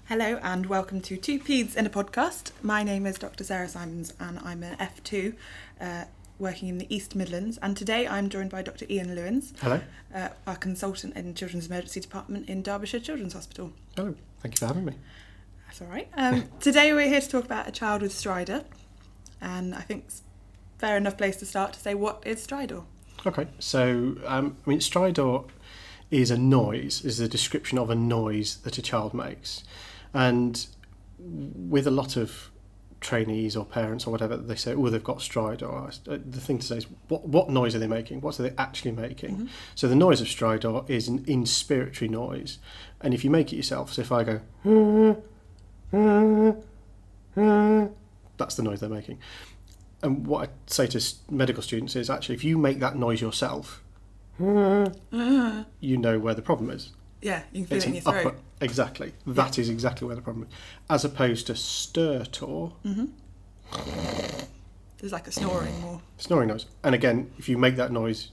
Hello and welcome to Two Peds in a Podcast. My name is Dr. Sarah Simons and I'm an F2 working in the East Midlands, and today I'm joined by Dr. Ian Lewins. Hello. Our consultant in Children's Emergency Department in Derbyshire Children's Hospital. Hello, thank you for having me. That's all right. Today we're here to talk about a child with stridor, and I think it's a fair enough place to start to say, what is stridor? Okay, so stridor is a noise, is a description of a noise that a child makes. And with a lot of trainees or parents or whatever, they say, oh, they've got stridor. The thing to say is, what noise are they making? What are they actually making? Mm-hmm. So the noise of stridor is an inspiratory noise. And if you make it yourself, so if I go, that's the noise they're making. And what I say to medical students is, actually, if you make that noise yourself, you know where the problem is. Yeah, you can feel it in your throat. Exactly. That is exactly where the problem is. As opposed to stertor. Mm-hmm. There's like a snoring or... Snoring noise. And again, if you make that noise,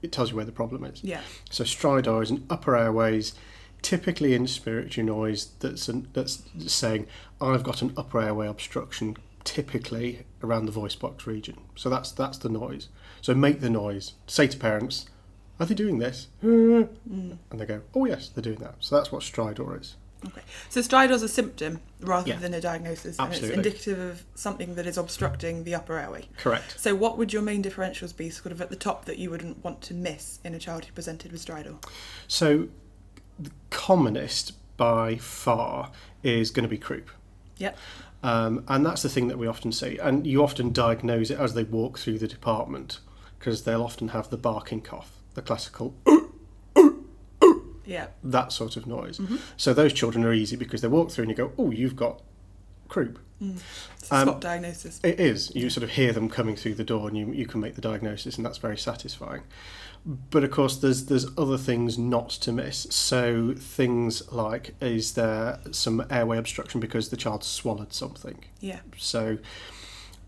it tells you where the problem is. Yeah. So stridor is an upper airways, typically inspiratory noise that's saying, I've got an upper airway obstruction, typically around the voice box region. So that's the noise. So make the noise. Say to parents, are they doing this? And they go, oh yes, they're doing that. So that's what stridor is. Okay. So stridor is a symptom rather than a diagnosis. Absolutely. And it's indicative of something that is obstructing the upper airway. Correct. So what would your main differentials be, sort of at the top, that you wouldn't want to miss in a child who presented with stridor? So the commonest by far is going to be croup. Yep. And that's the thing that we often see. And you often diagnose it as they walk through the department, because they'll often have the barking cough, the classical yeah, that sort of noise. Mm-hmm. So those children are easy because they walk through and you go, oh, you've got croup. It's a spot diagnosis. It is. You sort of hear them coming through the door and you can make the diagnosis, and that's very satisfying. But of course there's other things not to miss. So things like, is there some airway obstruction because the child swallowed something? Yeah. So,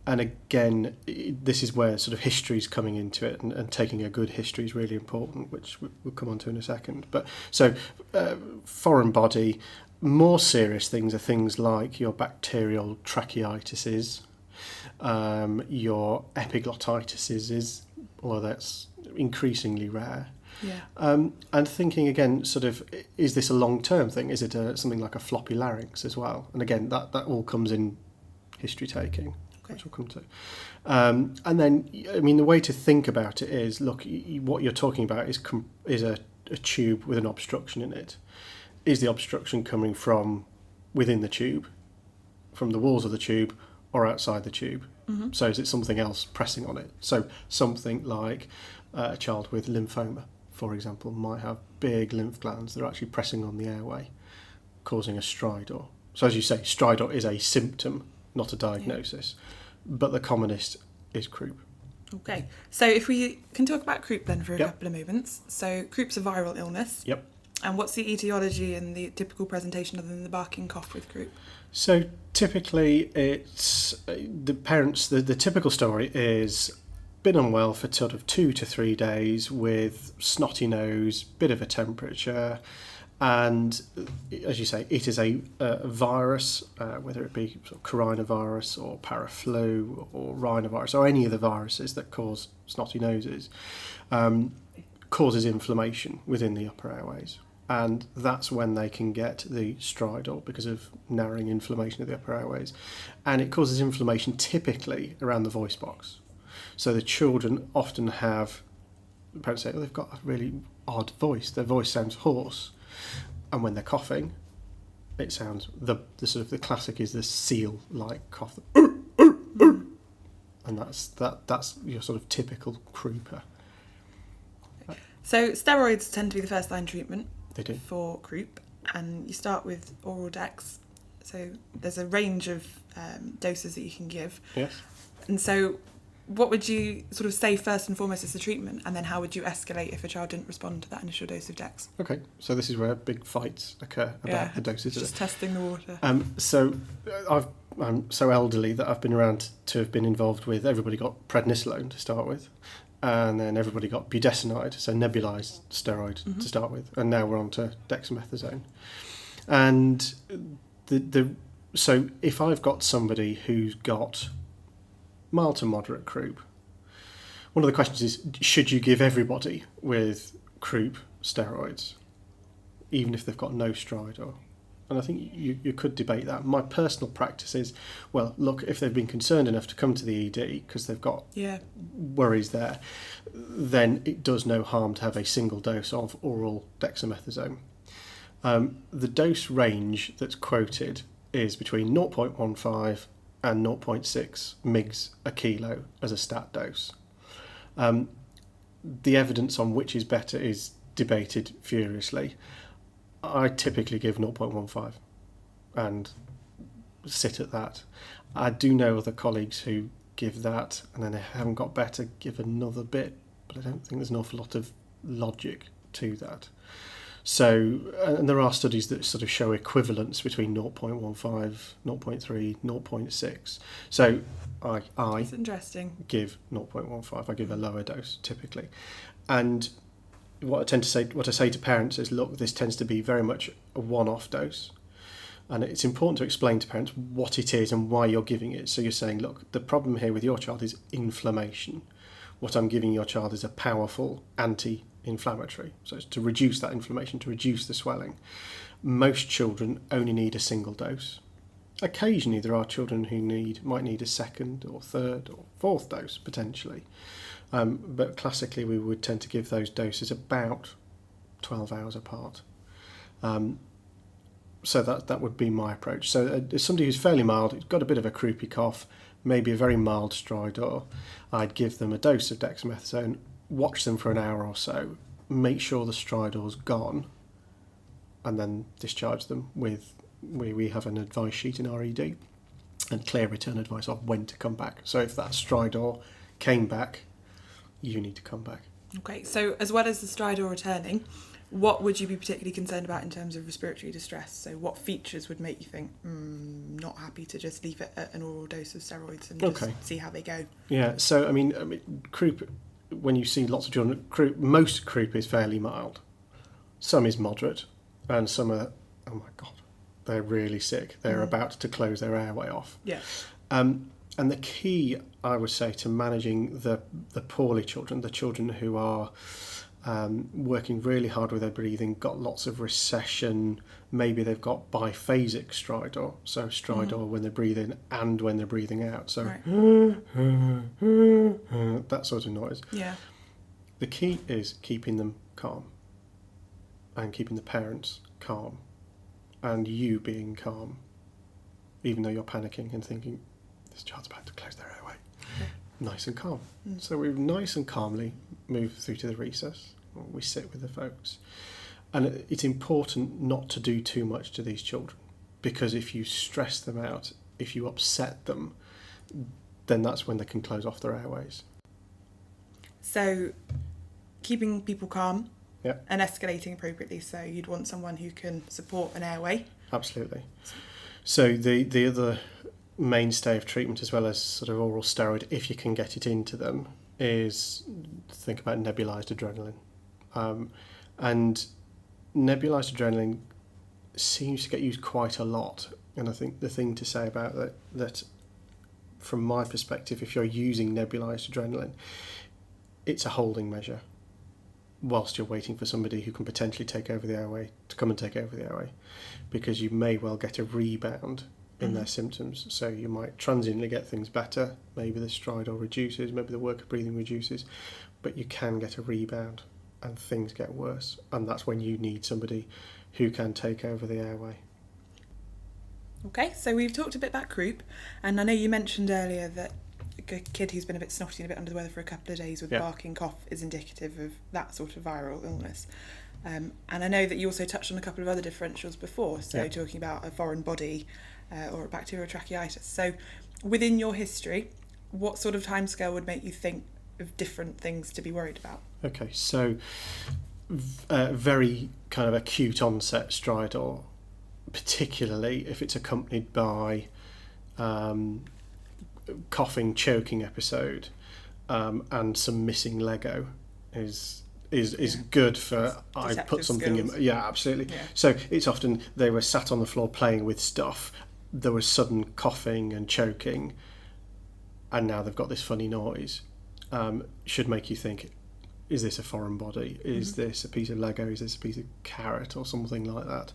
and again, this is where sort of history is coming into it, and taking a good history is really important, which we'll come on to in a second. But so foreign body, more serious things are things like your bacterial tracheitis, your epiglottitis, although that's increasingly rare. Yeah. And thinking again, sort of, is this a long-term thing? Is it something like a floppy larynx as well? And again, that all comes in history taking. Okay. Which we'll come to. And then, I mean, the way to think about it is, look, what you're talking about is a tube with an obstruction in it. Is the obstruction coming from within the tube, from the walls of the tube, or outside the tube? Mm-hmm. So is it something else pressing on it? So something like a child with lymphoma, for example, might have big lymph glands that are actually pressing on the airway, causing a stridor. So as you say, stridor is a symptom, not a diagnosis, but the commonest is croup. Okay, so if we can talk about croup then for a Yep. couple of moments. So croup's a viral illness. Yep. And what's the etiology and the typical presentation other than the barking cough with croup? So typically it's the parents, the typical story is been unwell for sort of 2 to 3 days with snotty nose, bit of a temperature, and as you say, it is a virus, whether it be sort of coronavirus or paraflu or rhinovirus or any of the viruses that cause snotty noses, causes inflammation within the upper airways. And that's when they can get the stridor, because of narrowing inflammation of the upper airways. And it causes inflammation typically around the voice box. So the children often have, parents say, oh, they've got a really odd voice. Their voice sounds hoarse. And when they're coughing, it sounds, the sort of the classic is the seal-like cough. And that's your sort of typical crouper. So steroids tend to be the first line treatment. They do. For croup, and you start with oral dex. So there's a range of doses that you can give. Yes. And so what would you sort of say first and foremost is the treatment, and then how would you escalate if a child didn't respond to that initial dose of dex? Okay, so this is where big fights occur about the doses. Just testing the water. So I'm so elderly that I've been around to have been involved with, everybody got prednisolone to start with, and then everybody got budesonide, so nebulised steroid to start with, and now we're on to dexamethasone. And So if I've got somebody who's got mild to moderate croup, one of the questions is, should you give everybody with croup steroids, even if they've got no stridor? And I think you could debate that. My personal practice is, well, look, if they've been concerned enough to come to the ED because they've got worries there, then it does no harm to have a single dose of oral dexamethasone. The dose range that's quoted is between 0.15 and 0.6 mg a kilo as a stat dose. The evidence on which is better is debated furiously. I typically give 0.15 and sit at that. I do know other colleagues who give that, and then they haven't got better, give another bit, but I don't think there's an awful lot of logic to that. So, and there are studies that sort of show equivalence between 0.15, 0.3, 0.6. So That's interesting. Give 0.15. I give a lower dose typically. And what I say to parents is, look, this tends to be very much a one-off dose. And it's important to explain to parents what it is and why you're giving it. So you're saying, look, the problem here with your child is inflammation. What I'm giving your child is a powerful anti-inflammatory. So it's to reduce that inflammation, to reduce the swelling. Most children only need a single dose. Occasionally there are children who might need a second or third or fourth dose potentially. But classically we would tend to give those doses about 12 hours apart. So that would be my approach. So somebody who's fairly mild, who's got a bit of a croupy cough, maybe a very mild stridor, I'd give them a dose of dexamethasone, watch them for an hour or so, make sure the stridor's gone, and then discharge them with, we have an advice sheet in our ED and clear return advice of when to come back. So if that stridor came back, you need to come back. Okay, so as well as the stridor returning, what would you be particularly concerned about in terms of respiratory distress? So what features would make you think, not happy to just leave it at an oral dose of steroids and just see how they go? Yeah, so I mean, croup, when you see lots of children, most croup is fairly mild. Some is moderate, and some are, oh my God, they're really sick. They're about to close their airway off. Yeah. And the key, I would say, to managing the poorly children, the children who are working really hard with their breathing, got lots of recession, maybe they've got biphasic stridor, so stridor when they're breathing and when they're breathing out, so that sort of noise. Yeah. The key is keeping them calm and keeping the parents calm and you being calm, even though you're panicking and thinking, this child's about to close their airway. Okay. Nice and calm. So we nice and calmly move through to the recess. We sit with the folks. And it's important not to do too much to these children, because if you stress them out, if you upset them, then that's when they can close off their airways. So keeping people calm Yeah. and escalating appropriately. So you'd want someone who can support an airway. Absolutely. So the other mainstay of treatment, as well as sort of oral steroid, if you can get it into them, is think about nebulized adrenaline. And nebulized adrenaline seems to get used quite a lot. And I think the thing to say about that from my perspective, if you're using nebulized adrenaline, it's a holding measure whilst you're waiting for somebody who can potentially take over the airway to come and take over the airway, because you may well get a rebound in their symptoms. So you might transiently get things better, maybe the stridor reduces, maybe the work of breathing reduces, but you can get a rebound and things get worse, and that's when you need somebody who can take over the airway. Okay, so we've talked a bit about croup, and I know you mentioned earlier that a kid who's been a bit snotty and a bit under the weather for a couple of days with barking cough is indicative of that sort of viral illness. And I know that you also touched on a couple of other differentials before, so talking about a foreign body or a bacterial tracheitis. So within your history, what sort of timescale would make you think of different things to be worried about? Okay, so very kind of acute onset stridor, particularly if it's accompanied by coughing, choking episode, and some missing Lego is is good for I put something skills. in. Yeah, absolutely. Yeah. So it's often they were sat on the floor playing with stuff. There was sudden coughing and choking, and now they've got this funny noise. Should make you think, is this a foreign body? Is this a piece of Lego? Is this a piece of carrot or something like that?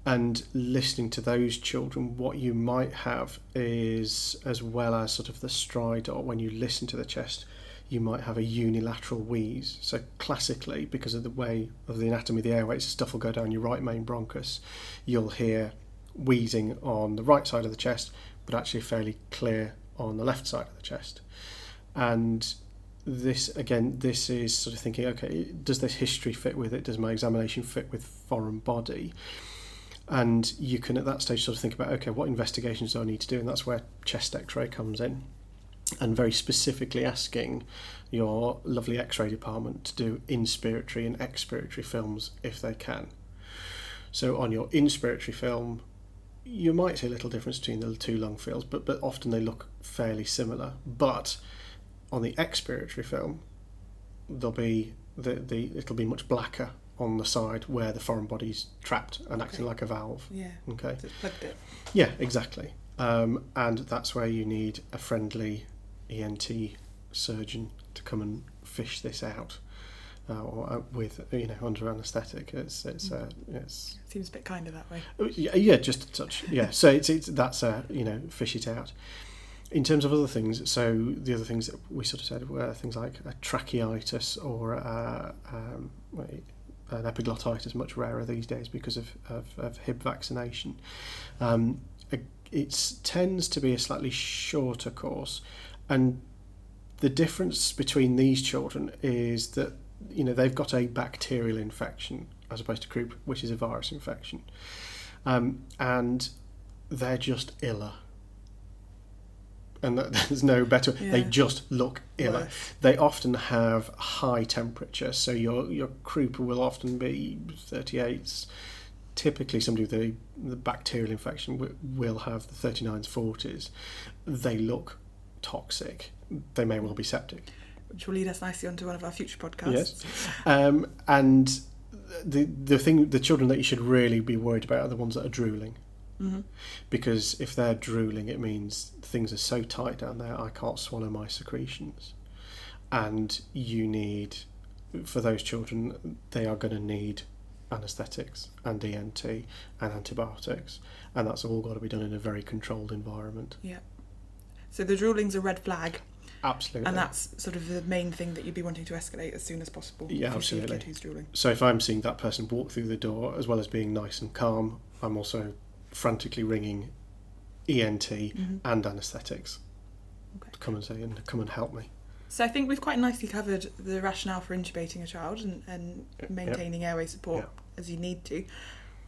And listening to those children, what you might have is, as well as sort of the stridor, when you listen to the chest, you might have a unilateral wheeze. So classically, because of the way of the anatomy of the airways, stuff will go down your right main bronchus, you'll hear wheezing on the right side of the chest, but actually fairly clear on the left side of the chest. And this is sort of thinking, okay, does this history fit with it? Does my examination fit with foreign body? And you can at that stage sort of think about, okay, what investigations do I need to do? And that's where chest x-ray comes in, and very specifically asking your lovely x-ray department to do inspiratory and expiratory films if they can. So on your inspiratory film, you might see a little difference between the two lung fields, but often they look fairly similar. But on the expiratory film, there'll be it'll be much blacker on the side where the foreign body's trapped and acting like a valve. Yeah. Okay. So it's plugged it. Yeah, exactly. And that's where you need a friendly ENT surgeon to come and fish this out, with under anaesthetic. It's Seems a bit kinder that way. yeah, just a touch. Yeah, so it's that's fish it out. In terms of other things, so the other things that we sort of said were things like a tracheitis or an epiglottitis, much rarer these days because of Hib vaccination. It tends to be a slightly shorter course, and the difference between these children is that they've got a bacterial infection as opposed to croup, which is a virus infection, and they're just iller. And there's no better. Yeah. They just look iller. Worse. They often have high temperature, so your croup will often be 38s. Typically, somebody with the bacterial infection will have the 39s, 40s. They look toxic. They may well be septic. Which will lead us nicely onto one of our future podcasts. Yes, and the children that you should really be worried about are the ones that are drooling. Mm-hmm. Because if they're drooling, it means things are so tight down there, I can't swallow my secretions. And you need, for those children, they are going to need anaesthetics and ENT and antibiotics, and that's all got to be done in a very controlled environment. Yeah. So the drooling's a red flag. Absolutely. And that's sort of the main thing that you'd be wanting to escalate as soon as possible. Yeah, absolutely. If you see a kid who's drooling. So if I'm seeing that person walk through the door, as well as being nice and calm, I'm also frantically ringing ENT and anaesthetics to come and help me. So I think we've quite nicely covered the rationale for intubating a child and maintaining airway support as you need to.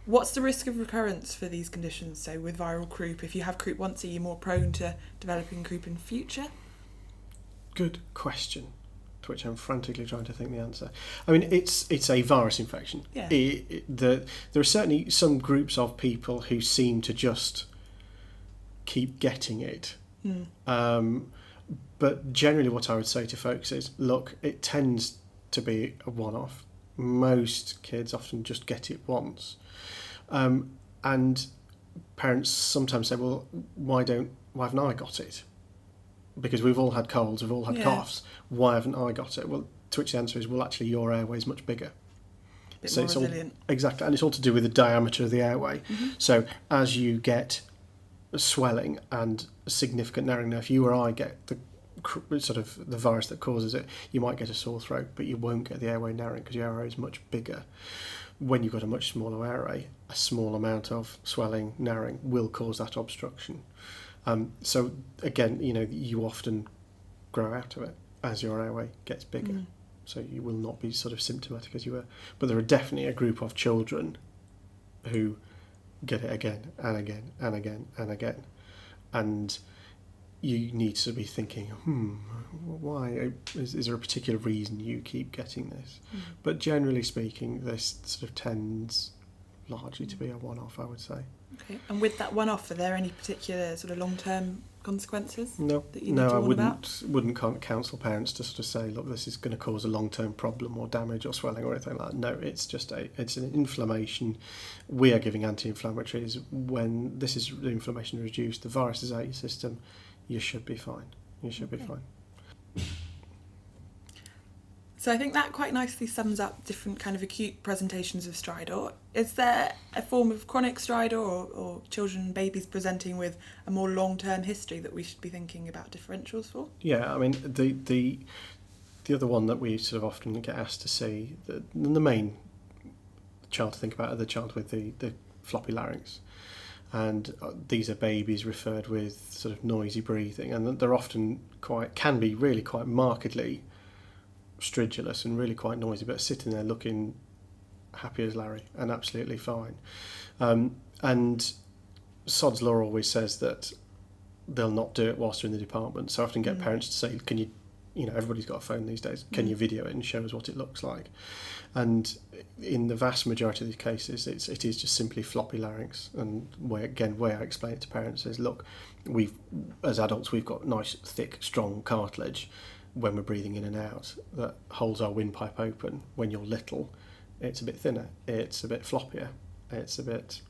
What's the risk of recurrence for these conditions? So with viral croup, if you have croup once, are you more prone to developing croup in future? Good question, to which I'm frantically trying to think the answer. I mean, it's a virus infection. Yeah. There are certainly some groups of people who seem to just keep getting it. But generally what I would say to folks is, look, it tends to be a one-off. Most kids often just get it once. And parents sometimes say, well, why haven't I got it? Because we've all had colds, we've all had coughs. Why haven't I got it? Well, to which the answer is, well, actually, your airway is much bigger. A bit more resilient. Exactly, and it's all to do with the diameter of the airway. Mm-hmm. So as you get swelling and significant narrowing, now if you or I get the sort of the virus that causes it, you might get a sore throat, but you won't get the airway narrowing because your airway is much bigger. When you've got a much smaller airway, a small amount of swelling, narrowing will cause that obstruction. So again, you often grow out of it as your airway gets bigger. So you will not be sort of symptomatic as you were. But there are definitely a group of children who get it again and again and again and again. And you need to be thinking, why? Is there a particular reason you keep getting this? But generally speaking, this sort of tends largely to be a one-off, I would say. Okay. And with that one-off, are there any particular sort of long-term consequences No, that you need to I warn about? wouldn't counsel parents to sort of say, look, this is going to cause a long-term problem or damage or swelling or anything like that. No, it's just it's an inflammation. We are giving anti-inflammatories. When this is the inflammation reduced, the virus is out of your system, you should be fine. You should be fine. So I think that quite nicely sums up different kind of acute presentations of stridor. Is there a form of chronic stridor or children and babies presenting with a more long-term history that we should be thinking about differentials for? Yeah, I mean, the other one that we sort of often get asked to see, the main child to think about are the child with the floppy larynx. And these are babies referred with sort of noisy breathing, and they're often can be really quite markedly stridulous and really quite noisy, but sitting there looking happy as Larry and absolutely fine. And Sod's Law always says that they'll not do it whilst they're in the department. So I often get parents to say, can you everybody's got a phone these days, can you video it and show us what it looks like? And in the vast majority of these cases, it is just simply floppy larynx. And way I explain it to parents is, look, as adults, we've got nice, thick, strong cartilage when we're breathing in and out that holds our windpipe open. When you're little, it's a bit thinner, it's a bit floppier, it's a bit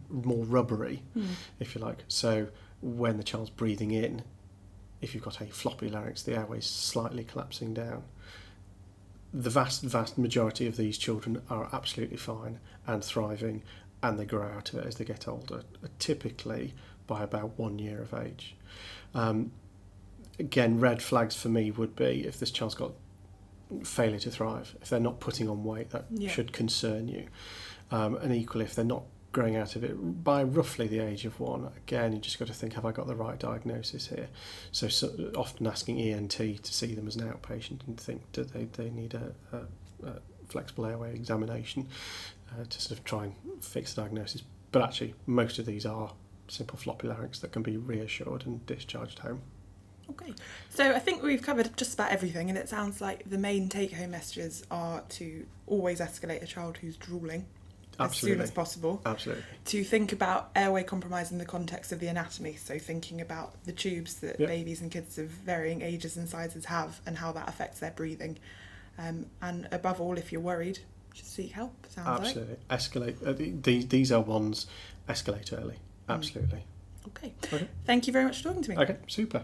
more rubbery, if you like. So when the child's breathing in, if you've got a floppy larynx, the airway's slightly collapsing down. The vast majority of these children are absolutely fine and thriving, and they grow out of it as they get older, typically by about 1 year of age. Again, red flags for me would be if this child's got failure to thrive, if they're not putting on weight, that should concern you. And equally, if they're not growing out of it by roughly the age of 1, again, you just got to think, have I got the right diagnosis here? So often asking ENT to see them as an outpatient and think, do they need a flexible airway examination to sort of try and fix the diagnosis? But actually, most of these are simple floppy larynx that can be reassured and discharged home. Okay, so I think we've covered just about everything, and it sounds like the main take-home messages are to always escalate a child who's drooling as soon as possible. Absolutely. To think about airway compromise in the context of the anatomy, so thinking about the tubes that babies and kids of varying ages and sizes have and how that affects their breathing. And above all, if you're worried, just seek help, Absolutely. Escalate. These are ones, escalate early. Absolutely. Okay. Thank you very much for talking to me. Okay, super.